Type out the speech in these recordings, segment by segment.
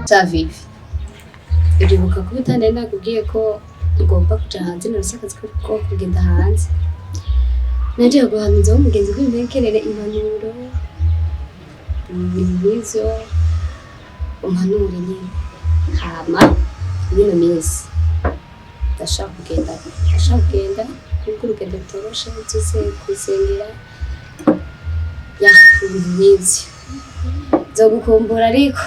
Savivi. Uribuka ko bitane nakubwiye ko ugomba kuja hanze narasakazi ko kugenda hanze. Naje guhanuza umugenzi kw'impekerere impanuro. Ibizo umpanure nyine. Hama bino minsi ndashaka kugenda kuko urugendo toroshe nzose kusengera ya ibizi zo gukumbura ariko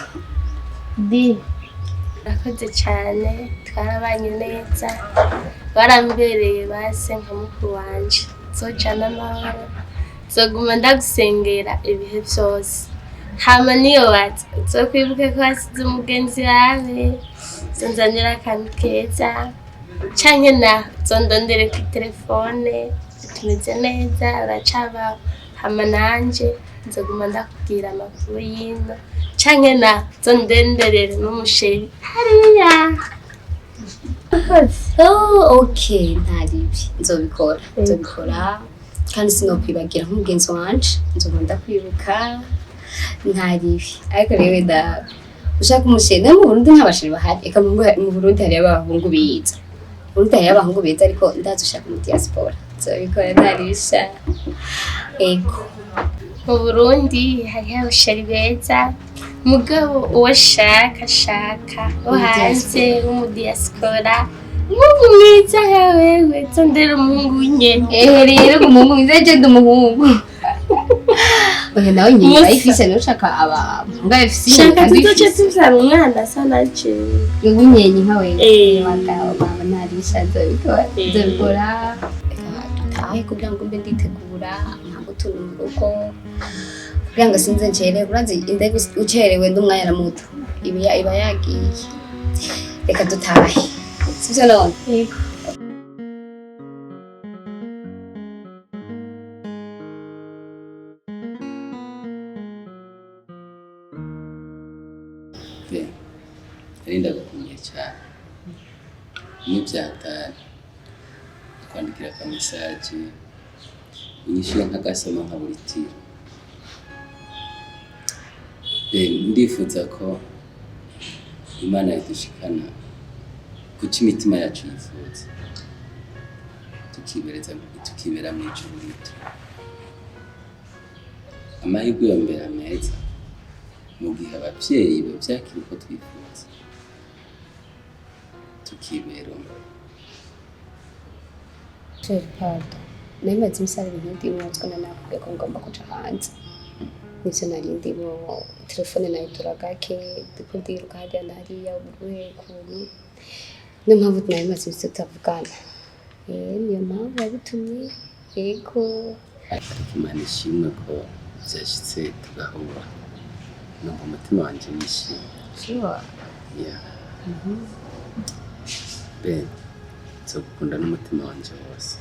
Rakoze cyane twarabanye neza barambereye base nka mukuru wanje zojana amahoro zoguma ndagusengera ibihe byose hama niyo wati uzokwibuke ko hasize umugenzi wawe zonzanira akantu keza canke na zondondere ku telefone tumeze neza uracaba hama nanje nzoguma ndakubwira amakuru y'ino canke na zondenderere n'umusheri hariya. Okay ntaribi nzobikora kandi sinokwibagira nk'umugenzi wanje nzoguma ndakwibuka ntaribi ariko rero da ushaka umusheri mu Burundi ntabashiri bahari eka mu Burundi hari abahungu biza ariko ndazi ushaka mu diaspora nzobikora ntarisha ego mu Burundi hari abasheri beza mugabo uwashaka wo hanze mu diaspora Mungu mwiza wewe tondera umuhungu nyene rero umuhungu mwiza je ndumuhungu oya nawe nyine ayifise no shaka aba ngafise shaka tuzoce tuzana umwana sana je y'unyenye nkawe wagabo baba narisha nzobikora tahe kugira ngo mbe nditegura ntabwo turi mu rugo kugira ngo sinze ncere urazi indege ucerewe ndumwanya na muto iba yagiye reka dutahe sivyo none Arinda gakumye cyane n'ibyatari kwandikira ka message inyishura nk'agasoma nka buri tiro ndifuza ko Imana idushikana kuki imitima yacu yifuza tukibera mu ijuru rito amahirwe yombera meza mu gihe abavyeyi bavyakira uko twifuza tukibera Pardon. Naimaze imisari ibintu mwatwana nakubwiye ko ngomba kuja hanze. Nivyo nari ndimo telefone nayo turagake ndiko ndiruka hariya nariya uburuhe kuntu. Niyo mpamvu naimaze imisi tutavugana. Niyo mpamvu yabitumye yego. Imana ishimwe ko vyashitse tugahura. Numva umutima wanje wishimye. Sure. Yeah. Nzogukunda n'umutima wanje wose.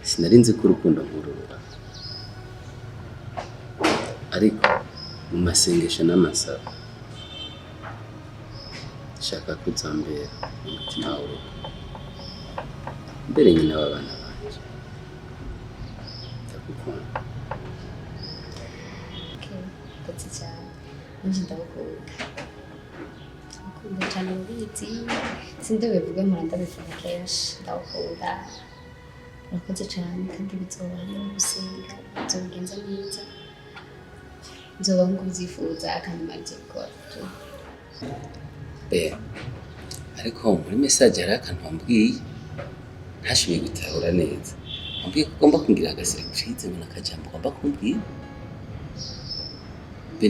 Sinari nzi ko urukundo nkurura ariko mu masengesho n'amasaba shaka kuzambera umutima wawe mbere nyina w'abana banje ndagukunda. Ndetse cyane nje ndagukunda cyane ubiti sindabivuga mpora ndabivuga kenshi ndagukunda urakoze cyane kandi bizoba no gusenga bizogenza neza nzoba nkubyifuza kandi marizo bikora ariko muri message hari akantu wambwiye ntashimiye gutahura neza wambwiye ko ugomba kumbwira agasurprise mu nakajambo ugomba kumbwira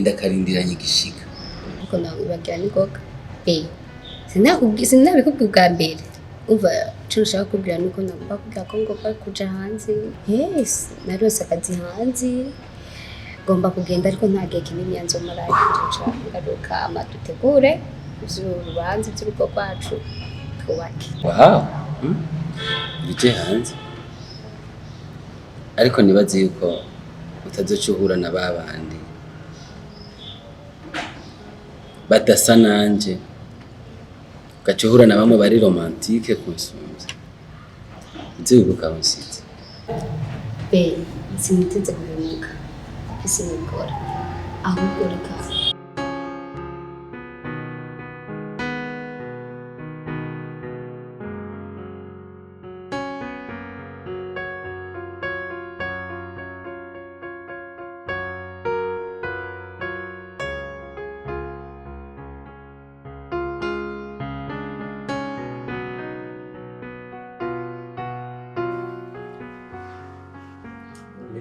ndakarindiranye igishika ariko nawe bagira nikoga sinabikubwiye bwa mbere umva cyo ushaka kubwira nuko nagomba kubwira ko ngomba kuja hanze yes narose akazi hanze ngomba kugenda ariko nta gihe kinini nzomara kuja ngaruka amadutegure urubanza by'urugo rwacu twubake. Wow bije hanze ariko nibaze yuko utazocuhura na babandi badasa nanje ugacuhura na bamwe bari romantique kunsumvya ivyo bibuka musitse siniteze kubimuka isi nikora ahubwo reka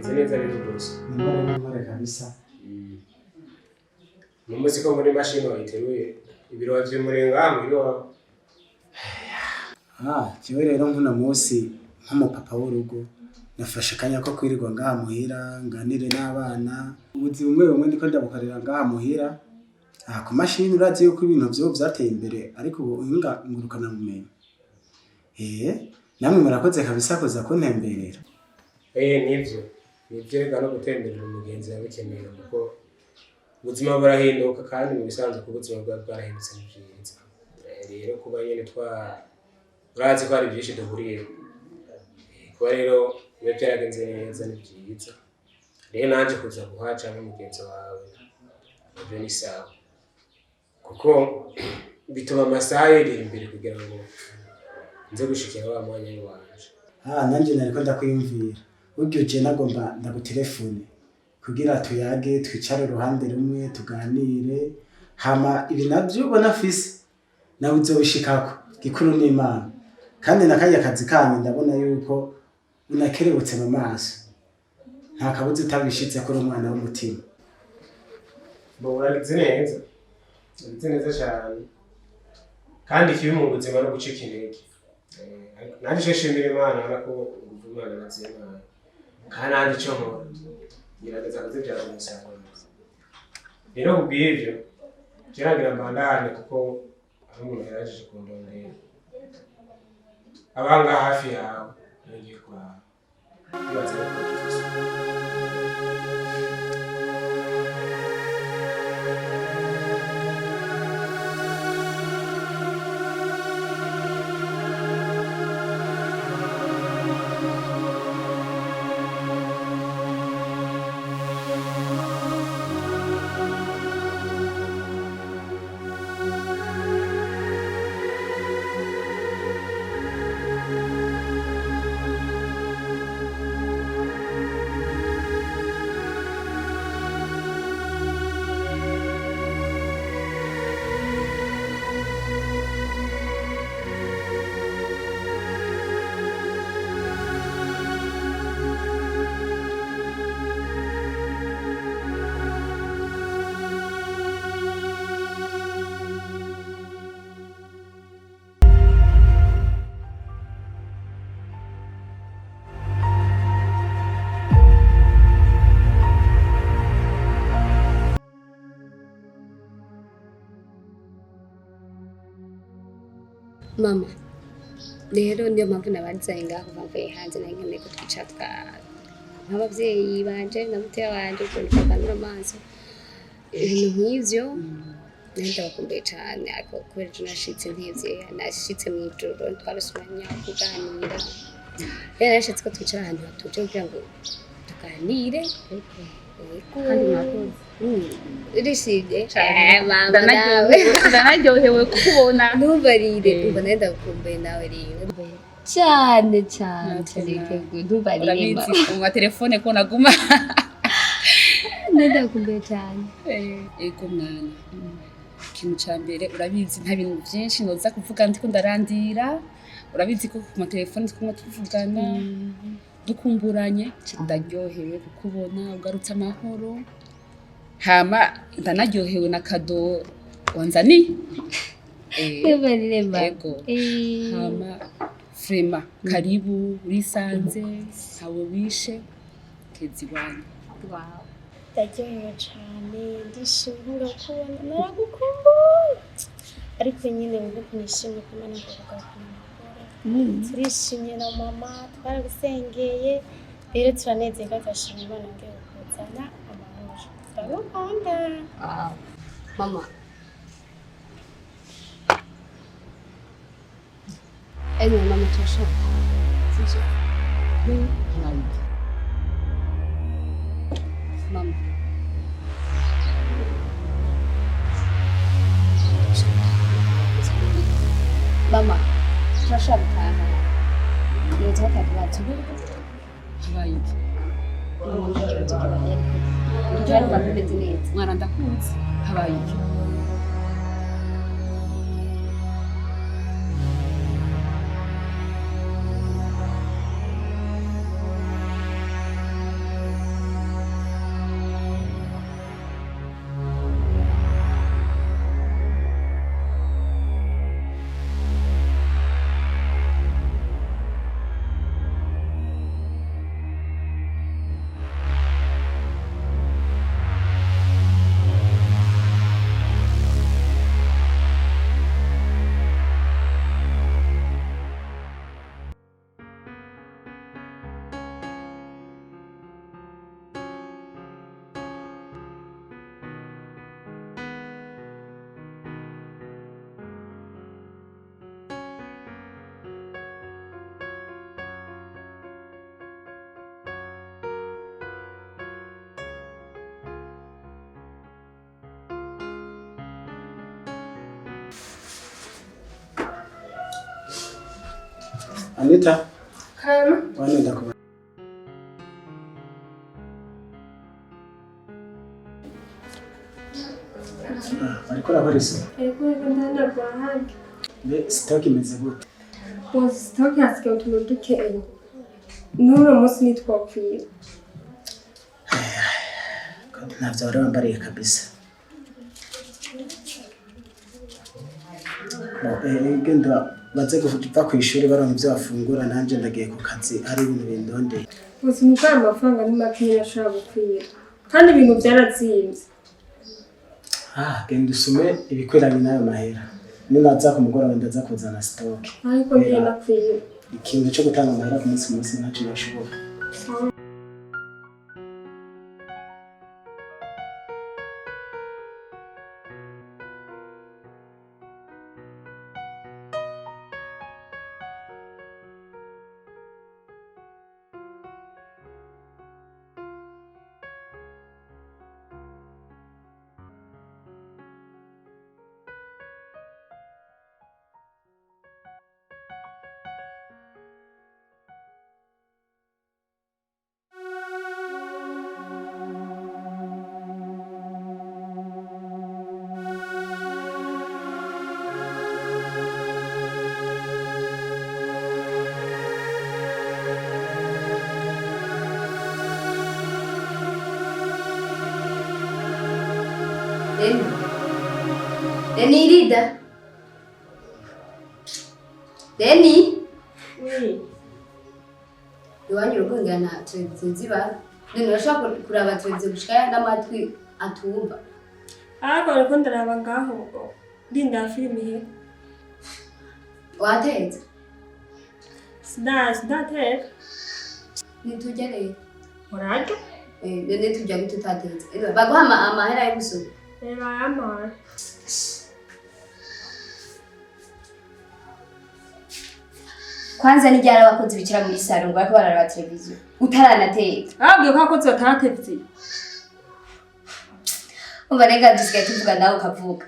bimeze neza rero rwose. Nimore kabisa. Numuzi ko muri mashini wayiteruye ibiro vy'umurenga muri wawe. Jewe rero nkuna munsi nk'umupapa w'urugo nafashe akanya ko kwirirwa ngaha muhira nganire n'abana. Ubuzi bumwe ndiko ndabukorera ngaha muhira. Ku mashini urazi yuko ibintu vyo vyateye imbere ariko ubu inga ngurukana bumenyi. Namwe murakoze kabisa kuza kuntemberera. Nivyo reka no gutemberera umugenzi yabikeneye kuko ubuzima burahinduka kandi mu bisanzwe ku buzima bwarahindutse n'ivyiza. Rero kuba nyene urazi ko hari byinshi duhuriye. Kuba rero biba byaragenze neza n'ivyiza. Rero nanje kuza guhaca n'umugenzi wawe navyo ni sawa. Kuko bituma amasaha yegera imbere kugira ngo nze gushikira wa mwanya wanje. Nanje nariko ndakwiyumvira. Buryo je nagomba ndagutelefone kugira tuyage twicare uruhande rumwe tuganire hama ibi navyo ubona fise nawe uzobishikako gikuru n'Imana. Kandi nakajya kazi kanyu ndabona yuko unakerebutse mu maso. Nta kabuze utabishitse ko umwana w'umutima. Uragize neza. Uragize neza cyane. Kandi kibi mu buzima no gucika intege. Nanje shimira Imana nako Imana nazima. Kandi nanje cyo nkora. Ngerageza kuzibyaza umusaruro. Rero ubwivyo kiragira mbandane kuko ari umuntu yaraje kundondera. Abanga hafi yawe ngiye kwa. Ibaze ko Mama, rero niyo mpamvu nabanzaye ngaho bavuye hanze nkeneye ko twicara nk'abavyeyi banje na muteya wanje tukaganira amaso ibintu nk'ivyo nenda bakumbuye cane ariko kubera ejo nashitse mw'ijoro twarasubiranye kuganira rero nashatse ko twicara ahantu hatuje kugira ngo tuganire kandi mwakoze urishije mama nawe ndanaryohewe kukubona ntubarire umva nenda bakumbuye nawe rero cyane ntubarire mu telefone ko naguma nenda bakumbuye cyane ego mwana ikintu ca mbere urabizi nta bintu byinshi noza kuvuga ndiko ndarandira urabizi ko ku matelefone twumva tuvugana dukumburanye ndaryohewe kukubona ugarutse amahoro hama ndanaryohewe na kado wanzani ego hama frema karibu urisanze hawe wishe kezi wanyu wow ndaryohewe cyane ndishimye kubona naragukumbuye ariko nyine ubu nishimye kumena ngo turishimye na mama twaragusengeye rero turanezerwa tugashima Imana ngiye kuzana amahoro turabakunda mama mama turashaka sije mama mama turashaka gutaha neza katatu habaye neza mwana ndakunze habaye Anita. Karama. Wane ndakubona. Ariko rabarisa. Ego ndanda bahagi. Be stock imeze gute? Boss stock yasigaye utuntu dukeya. N'uno munsi nitwakwiye. Kandi navyo bari bambariye kabisa. Genda baze kuva ku ishuri baronka ivyo bafungura nanje ndagiye ku kazi ari ibintu bindondeye. Boss nuko amafaranga ni makeya ashobora gukwira. Kandi ibintu byarazimvye. Genda usume ibikwiranye nayo mahera. Ninaza ku mugoroba ndaza kuzana stock. Ariko ngenda kwiye. Ikintu cyo gutanga amahera ku munsi ntaco yashoboka. Deni Rida. Deni. Oui. Iwanyu urukungana televiziyo ziba. None urashaka kuraba televiziyo gushika n'amatwi atumva. Ariko ariko ndaraba ngaho ngo ndinda filime he. Watetse. Sidateka. Nitujya rero. Murarya? None tujya gututatetse. Baguha amahera yo gusoma. Reba yamara. Kwanza ni ryari abakozi bikira muri salo ngo bariko bararaba televiziyo utaranateka. Abwiye ko akoze bataratevye. Umva rega dusigaye tuvuga nawe ukavuga.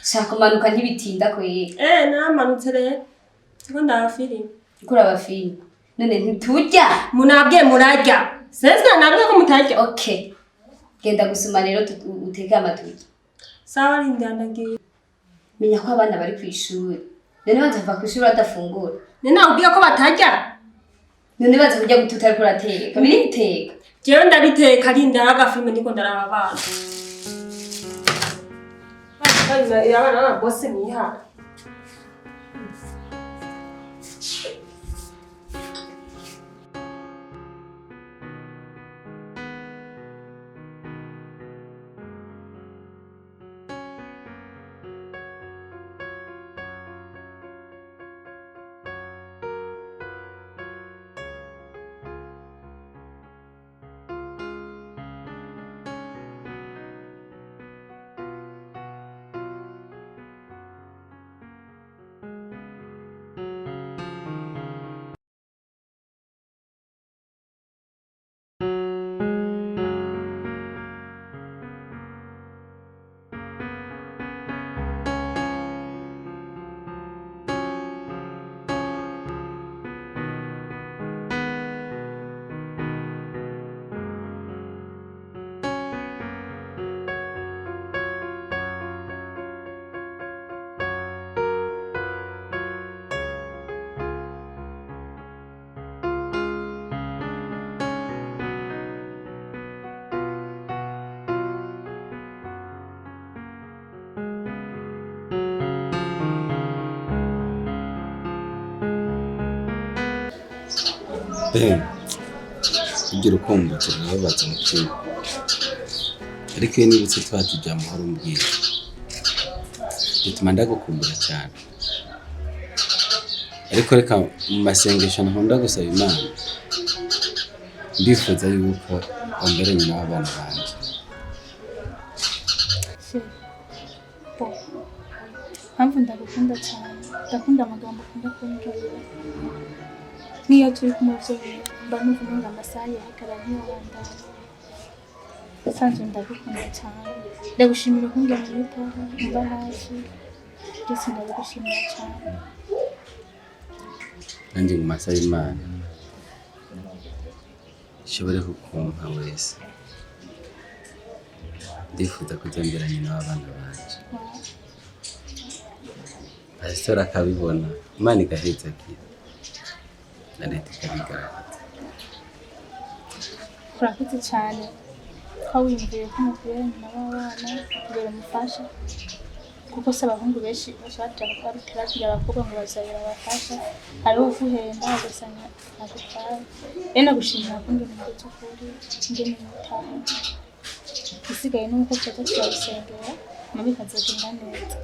Shaka kumanuka ntibitinda kweye. Namanutse rero. Siko ndaba filime. Kuraba filime. None ntiturya. Munabwiye murarya. Sesa nabwiye ko mutarya. Okay. Genda gusoma rero uteke amatuki. Sawa rindandagiye. Menya ko abana bari ku ishuri. None bazava ku ishuri badafungura. Nene ubwiye ko batarya. None baza kujya gututa ariko urateka. Biri biteka. Jewe ndabiteka rinda agafilime ndiko ndaraba abana. Bari abana bose nihara. Kugira ukumva turababaza umutima ariko iyo nibutse twatujya amahoro mbwira bituma ndagukumbura cyane ariko reka mu masengesho nkunda gusaba Imana ndifuza yuko ambere nyina w'abana banjye mpamvu ndagukunda cyane ndakunda amagambo ukunda kumbwira niyo turi kumuvyo mba numva ngo amasaha yahagarara ntiyabandanya sanzwe ndagukunda cyane ndagushimira kungana n'itaho mba hafi byose ndabigushimira cyane nanjye ngo masaba Imana ishobore kukumpa wese. Ndifuza kuzongera nyina w'abana banje. Pastor akabibona, Imana igaheza agira na leta ikabigaragaza. urakoze cyane ko wiyumviye ko umubwira nyina w'abana kugira umufasha, kuko se abahungu benshi batira abakobwa ngo bazabira abafasha, hariho uguhenda ugasanga agutwara. Rero nagushimira ko ngene ndetse ukuri ngene mutaho, isigaye nuko tuza turabisengera mabi kazagenda neza.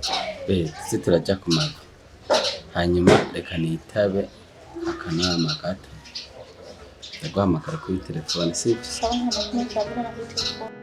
Tuze turajya ku mavi, hanyuma reka nitabe akanama gato, ndaguhamagara kuri telefone sibyo? Sawa, nta kimwe cyabura kuri telefone.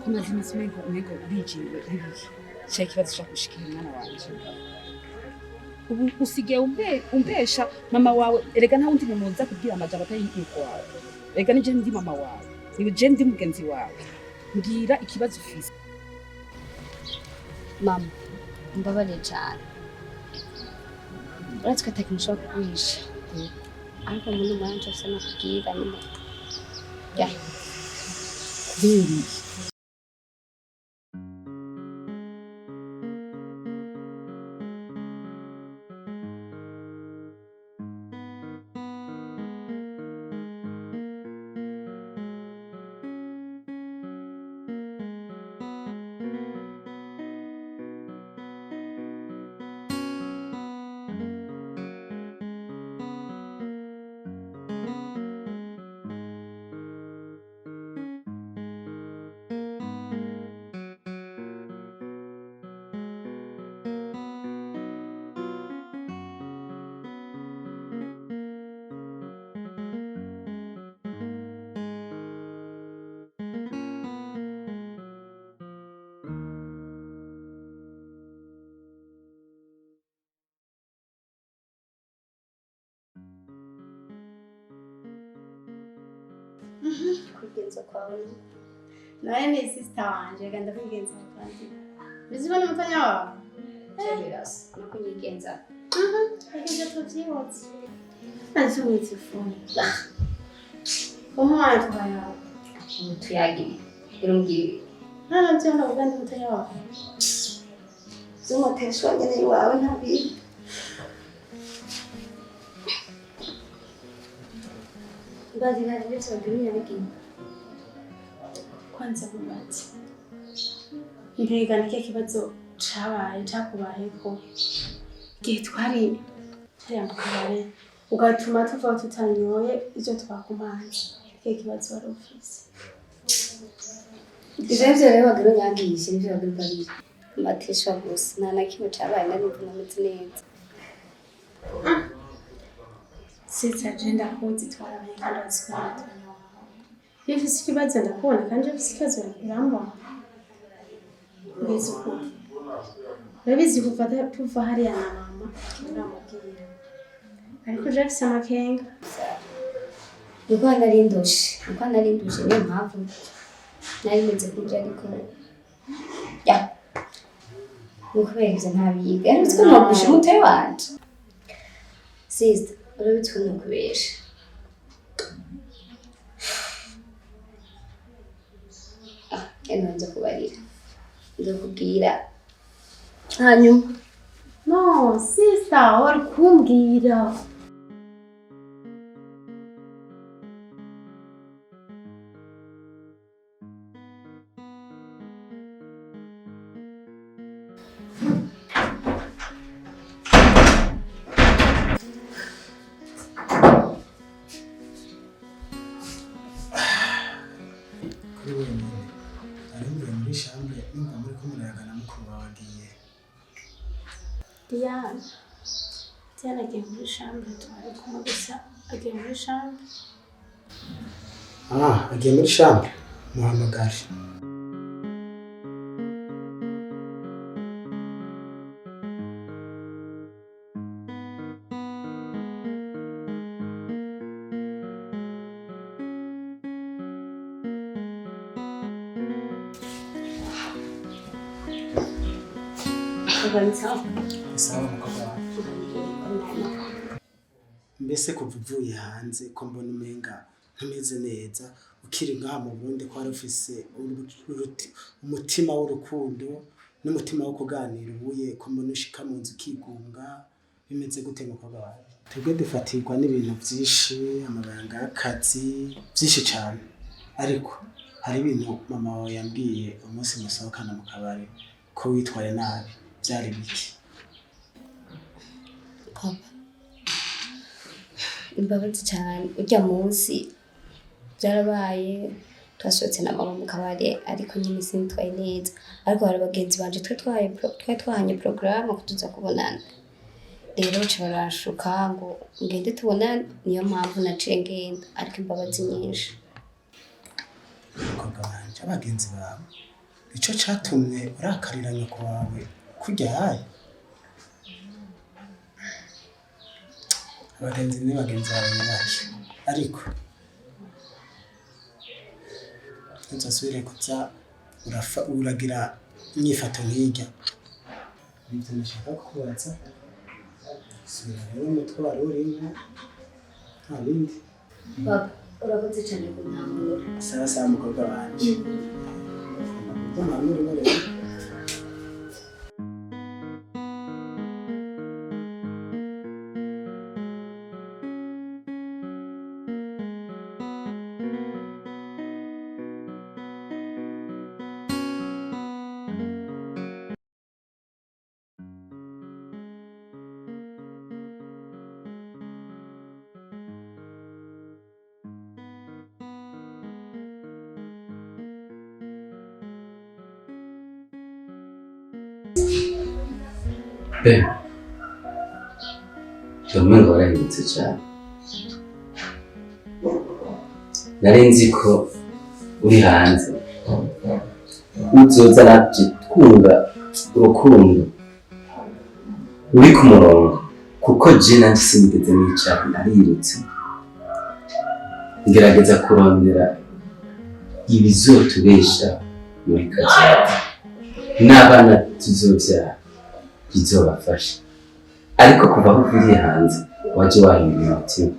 Kumaze iminsi umego urijiriwe ibiki cya kibazo cyo gushikira umwana wanje. Ubu usigaye umbesha mama wawe, erega nta wundi muntu uza kubwira amajambo atari y'uko wawe. Erega nije ndi mama wawe, niwe je ndi mugenzi wawe. Mbwira ikibazo ufise. Mama, mbabarire cyane. Uretse ko atakimushobora kuguhisha, ariko muri umwanya cyose nakubwira nyine. Ya. Biri. Kugenza kwawe. Nawe ni sister wanje ganda kugenza kandi. Bizibona mutanya wawe. Cyeberasa no kunyigenza. Kugenza tuvyibotse. Nzi witsifuni. Umwana twaya. Tuyagi. Irungi. Nana cyana ugandi mutanya wawe. Zumoteshwa nyene iwawe ntabi. Bazi na ndetse bagiriye bikini. Kwanza kubaza. Mbega niki kibazo cabaye cyakubayeko. Gihe twari mukabare ugatuma tuva tutanyoye ivyo twakumanze. Iki kibazo wari ufise. Ivyo rero bagiro nyangishe ivyo bagiro bari mateshwa gusa nta na kimwe cabaye narumva nameze neza. Sitsa agenda kuzi twarabaye kandi azikora. Iyo ufise ikibazo ndakubona kandi ufise ikibazo urambona. Mbese uko urabizi kuva tuva hariya na mama turamubwira ariko je afise amakenga. Nuko narindushe niyo mpamvu nari meze kurya ariko ya ukubera ivyo ntabiga ariko ntabwishe umutwe wanje. Sister urabitwe nukubesha. Nza kubarira ndakubwira hanyuma. No sister wari kumbwira. muri chambre numva muri ko murayagana mukuru wawe agiye. Diane agiye muri chambre twari kumwe gusa agiye muri chambre. Agiye muri chambre muhamagare. Sawa mukobwa wawe. Mbese kuva uvuye hanze ko mbona umenga ntumeze neza ukiri ngaha mu Burundi ko wari ufise umutima w'urukundo n'umutima wo kuganira ubuye ko mbona ushika mu nzu ukigunga bimeze gute mukobwa wawe? Twebwe dufatirwa n'ibintu byinshi, amabanga y'akazi byinshi cyane, ariko hari ibintu mama wawe yambwiye umunsi musohokana mu kabari ko witwaye nabi. Byari biki? Papa, imbabazi cyane. Ujya munsi byarabaye twasohotse na mama mu kabari ariko nyine sinitwaye neza, ariko hari bagenzi banje twahanye porogaramu ko tuza kubonana, rero baca barashuka ngo ngende tubonane, niyo mpamvu naciye ngenda, ariko imbabazi nyinshi. Mukobwa wanje, abagenzi bawe nico catumye urakarira nyoko wawe kujya hayi? Abagenzi ni bagenzi bawe bacu, ariko ntuzasubire kuza uragira inyifato nk'irya. Ibyo nashaka kukubaza, subira rero umutwaro urimo nta bindi. Papa, urakoze cyane kuntambura. Sawa mukobwa wanje. Ntamuri rero. Umengo warahindutse cyane. Nari nzi ko uri hanze uzoza natwe twunga urukundo uri ku murongo, kuko je nanjye sinigeze nicara, narirutse ngerageza kurondera ibizotubesha muri kazi n'abana tuzobyara bizobafasha, ariko kuva aho uviriye hanze waje wahinduye umutima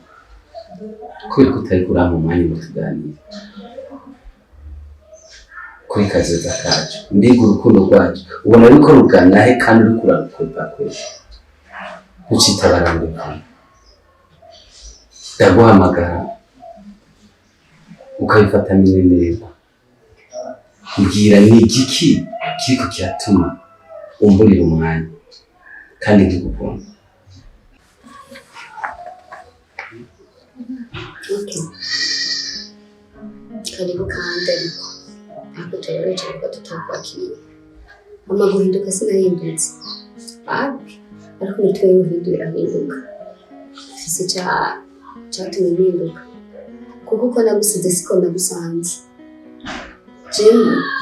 kubera ko utari kurama umwanya ngo tuganire kuri kazoza kacu. Mbega urukundo rwacu ubona yuko ruganahe kandi uri kurarukunda kwezi ucitabara muri kumwe. Ndaguhamagara ukabifata neza, mbwira ni igiki kiriko kiratuma umburira umwanya kandi ndikukunda. Karibu kandi ariko turabona cyane ko tutakwakiriye. Mama guhinduka sinahindutse, ariko umutwe w'uhinduye urahinduka. Ufise cyatumye mpinduka, kuko uko nagusize siko nagusanze.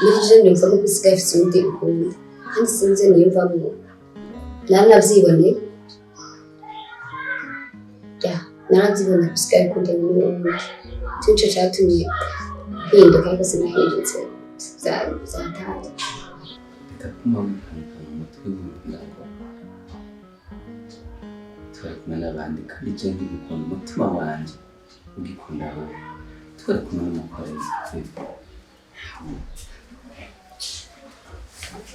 Muri je nimva ko gusigaye afise undi ukunda, kandi sinzi niyumvamwo. Narabyiboneye, narabyiboneye gusigaye ukunda n'undi. Nicyo cyatumye mpinduka, ariko sinahindutse byataye. Bitatuma wikanika mu mutwe w'umuryango twari kumwe n'abandi, kandi je ngikunda umutima wanje ugikunda wowe, twari kumwe n'umukorezi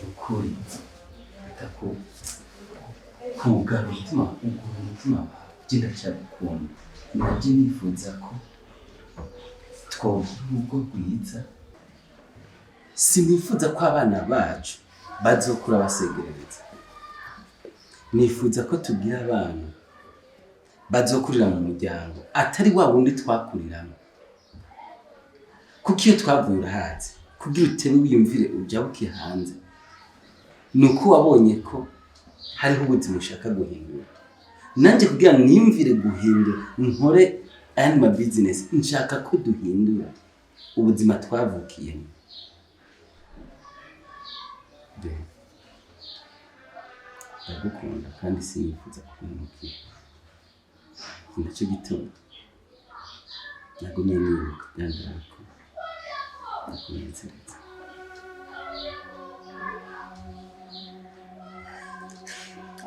ukuri kugara umutima wawe genda cyagukunda. Nabyo nifuza ko twogira urugo rwiza, sinifuza ko abana bacu bazokura basegerereza, nifuza ko tugira abana bazokurira mu muryango atari wa wundi twakuriramo, kuko iyo twavuye urahazi kugira uteme wiyumvire ujabuke hanze nuko wabonye ko hariho ubuzima ushaka guhindura nanjye kugira niyumvire guhindura nkore andi ma business nshaka ko duhindura ubuzima twavukiyemo ndagukunda kandi sinifuza kukwimukira nicyo gituma nagumye nibuka byandara ko ndakunezereza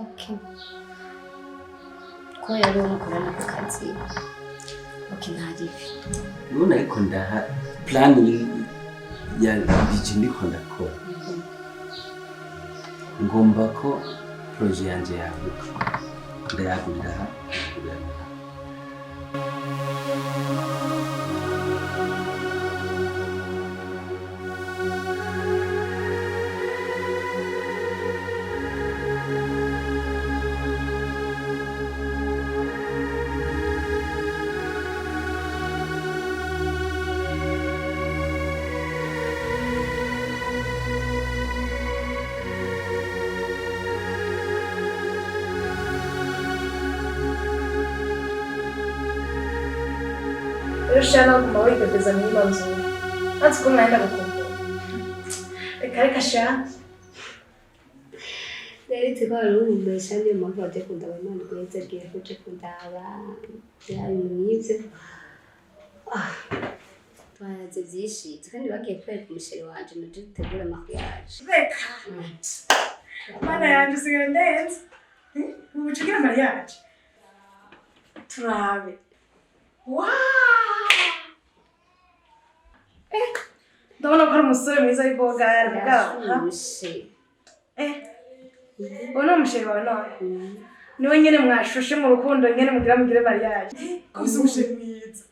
Okay. Ko yari umukorana ku kazi. Okay, ntaribi. none ariko ndaha plan ya bije ndiko ndakora ngomba ko projet yanje yavuka ndayagurira aha Ushana kuma wibebeza muri manzu. Natsi ko naenda gukumbura. Reka sha. Rero twari Ndemesha niyo mpamvu waje kundaba Imana igweze agiye kuje kundaba byari mwize. Twaraze byinshi kandi bagiye kwereka umusheri wanje no dutegura mariage. Reka. Mana yanje sigandenze. Ubucugira mariage. Turabe. Wow! Ndabona ko ari umusore mwiza w'iboga yarabwaho. Uno umusheri wawe none. Niwe nyene mwashushe mu rukundo nyene mugire mariage. Kose umusheri mwiza.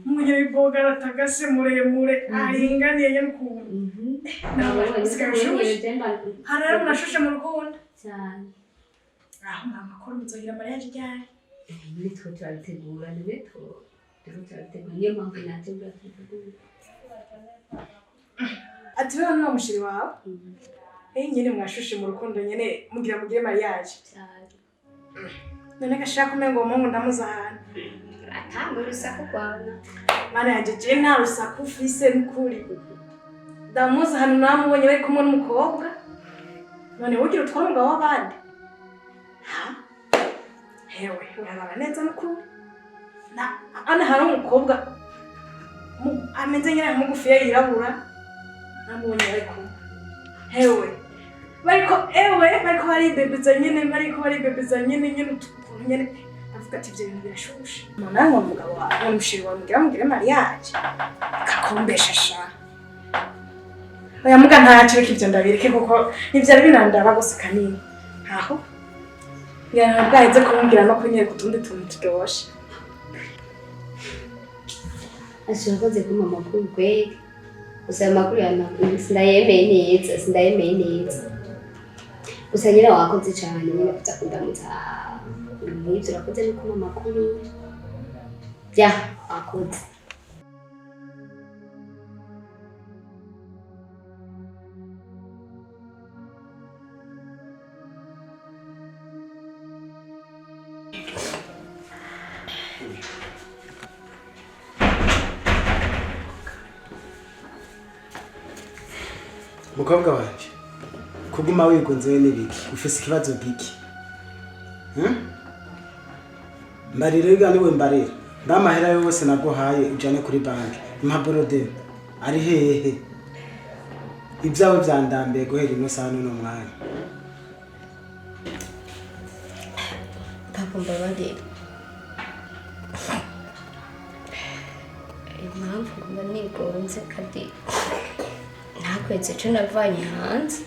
Munyere w'iboga aratagase muremure aringaniye nyene ukuntu. Nawe usigashushe. Harara munashushe mu rukundo. Cyane. Aho mama ko muzogira mariage ryari? Nitwe turabitegura niyo mpamvu natwe turabitegura. Ati wewe ni umushiri wawe? Nyene mwashushe mu rukundo nyene mugire mariage. None gashaka umengo umuntu ndamuzahana. Atango rusaku kwana. Mana yaje je nta rusaku ufise n'ukuri. Ndamuzahana namubonye bari kumwe n'umukobwa. None ugira utwara umugabo w'abandi? Ha? Hewe, urabara neza n'ukuri. Ana hari umukobwa ameze nyine mugufiya yirabura. Namubonye bari kumwe. Hewe. Bariko bari bebeza nyene utukuntu nyene avuga ati ibyo bintu birashushe. None ngo umugabo wawe umushiri wawe mugire mariage. Kakombesha sha. Oya muga ntacyo kivyo ndabireke kuko nivyari binandaba gose kanini. Aho. Yana bwaheze kumbwira no kunyere kutundi tuntu turyoshe. Ashoboze kuma makuru kweli. Gusa makuru yana sindayemeye neza. Gusa nyine wakoze cyane nyine kuza kundamutsa. N'ibyo urakoze no kuma makuru. Bya wakoze. Mukobwa wanje kuguma wigunze n'ibiki ufise ikibazo giki mbarire gani we mbarira ndamahera yose naguhaye ujane kuri banki impapuro de ari hehe ibyawe byandambiye guhera ino saa n'uno mwanya Papa mbabarira impamvu mba nigonze kandi nakwetse cyo navanye hanze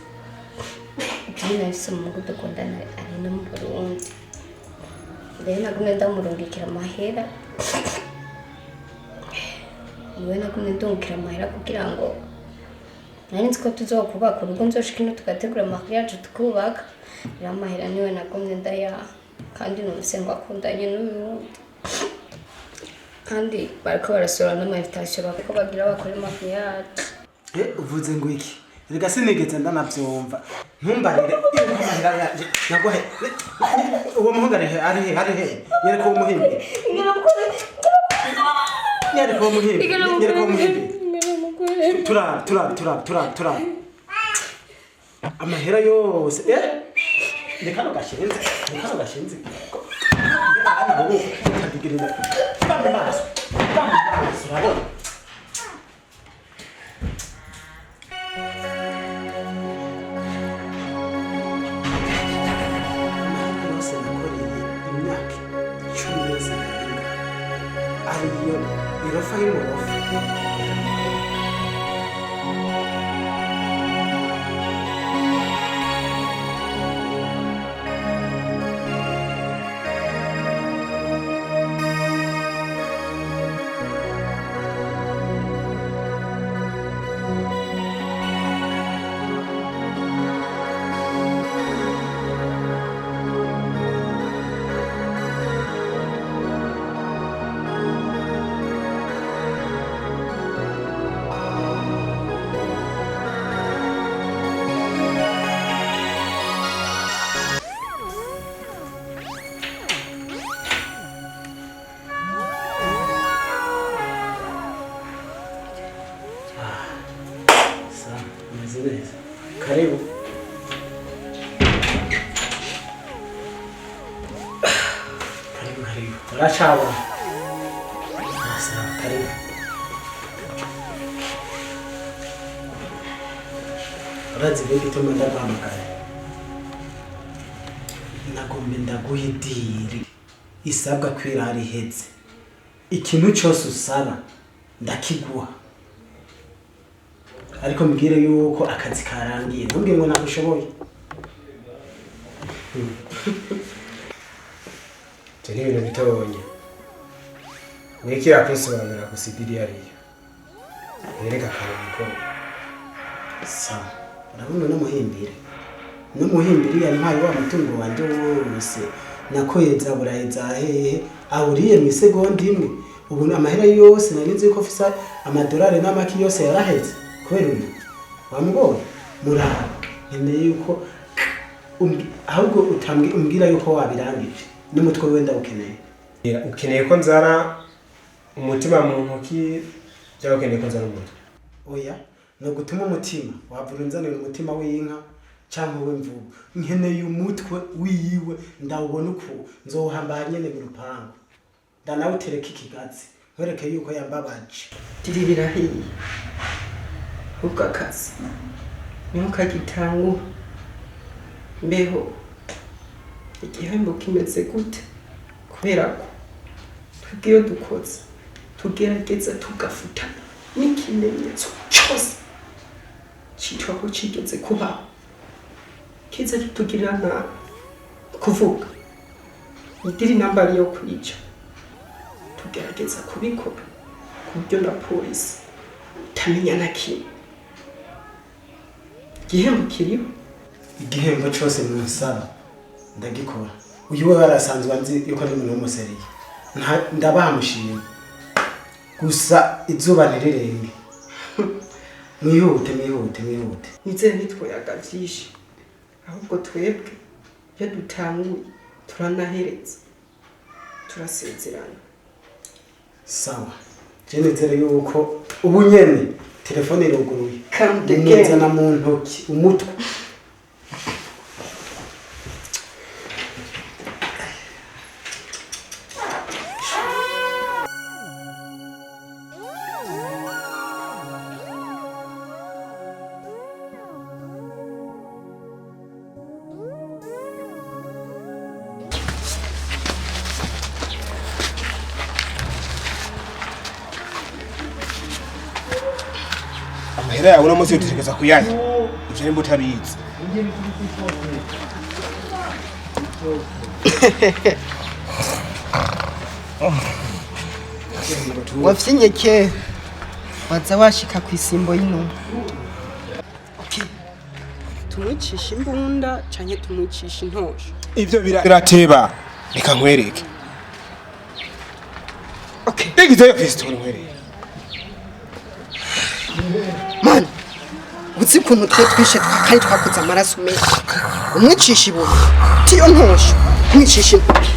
ibyo nahise umuntu dukundana ari no mu Burundi rero nagumye ndamurungikira amahera niwe nagumye ndungikira amahera kugira ngo nari nzi ko tuzokubaka urugo nzoshika ino tugategura mariage tukubaka rero amahera niwe nagumye ndayaha kandi numvise ngo akundanye n'uyu kandi bariko barasora n'amainvitation bako bagira bakora mariage. uvuze ngo iki rega sinigeze ndanavyumva ntumbarire amahera yaje nagohe uwo muhungare ari he yereko umuhimbi yereko umuhimbi turara amahera yose Dekano gashinze ana bobo tadigirira bamaso urabona yose nakoreye imyaka 10 yose ariyo irofa y'umurofa Karibu. Rachawa. Sasa karibu. Urazi biki tumenda bamakare. Nagombe ndaguhidiri. Isabwa kwirari heze. Ikintu cyose usaba ndakiguha. Ariko mbwire yuko akazi karangiye ntumbwire ngo nagushoboye Teni ibintu bitabonye Niki yakwisobanura gusidiri yariyo Yereka kaniko Sawa urabona n'umuhimbiri yampaye wa mutungo wanje wose nakoyeza buraheza hehe ahuriye mu segonda imwe ubu amahera yose narinzi ko ofisa amadolari n'amaki yose yaraheze kubera uyu wamubonye murara nkeneye yuko ahubwo umbwira yuko wabirangije n'umutwe wenda ukeneye ko nzara umutima mu ntoki cyangwa ukeneye ko nzara umutwe oya no gutuma umutima wavura nzanira umutima w'inka cyangwa w'imvubu nkeneye umutwe wiyiwe ndawubona uko nzohamba nyene mu rupangu ndanawutereka ikigazi nkwereke yuko yambabaje diribirahiye ukakazi ntukagitangura mbeho igihembo kimeze gute kubera ko twebwe dukoze tugerageza tugafuta n'ikimenyetso cyose cyitwa ko kigeze kuba kiza tutugirira nabi kuvuga idiri nambari yo kwica tugerageza kubikora ku buryo na polisi itamenya na kimwe igihembo kiriho igihembo cyose musaba ndagikora uyu we barasanzwe anzi yuko ari umuntu w'umuseriye ndabamushimye gusa izuba ntirirenge mwihute nizere ntitwoyaga vyinshi ahubwo twebwe iyo dutanguye turanahereza turasezerana sawa nizere yuko ubu nyene telefone iruguruye neza mu ntoki umutwe amahera yawe no munsi utekereza kuyanya ivyo nimba utabizi wafyinye kera waza washika ku isimbo y'inuma tumwicisha imbunda canke tumwicisha intosho ivyo birateba reka nkwereke okay Igizeyo Kristo nkwereke man ufise ukuntu twe twishe kandi twakoze amaraso menshi umwicisha ibuye tiyo ntosho umwicisha intoki